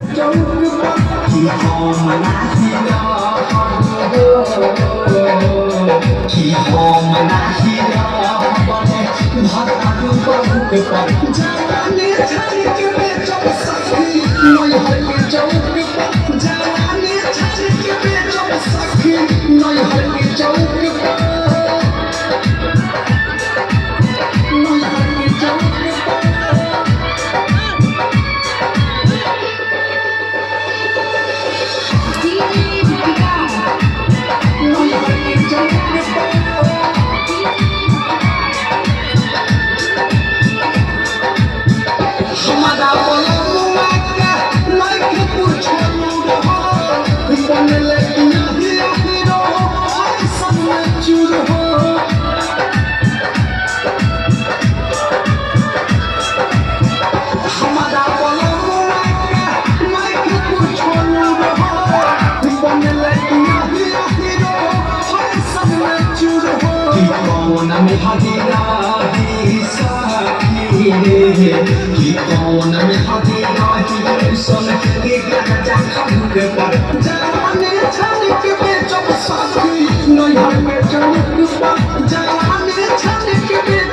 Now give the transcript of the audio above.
Khi hồn mà nát khi đó khi hồn mà nát khi đó còn ভাত আলু করতে পারি জানি ছাড়ি কেবে চপ সাকি নয় হইবে চৌকে জানি ছাড়ি কেবে চপ সাকি নয় হইবে চৌকে নয় হইবে চৌকে में हदीरा ही साथी रे कि कौन में हदीरा ही सुन के गजा खंड पर जाने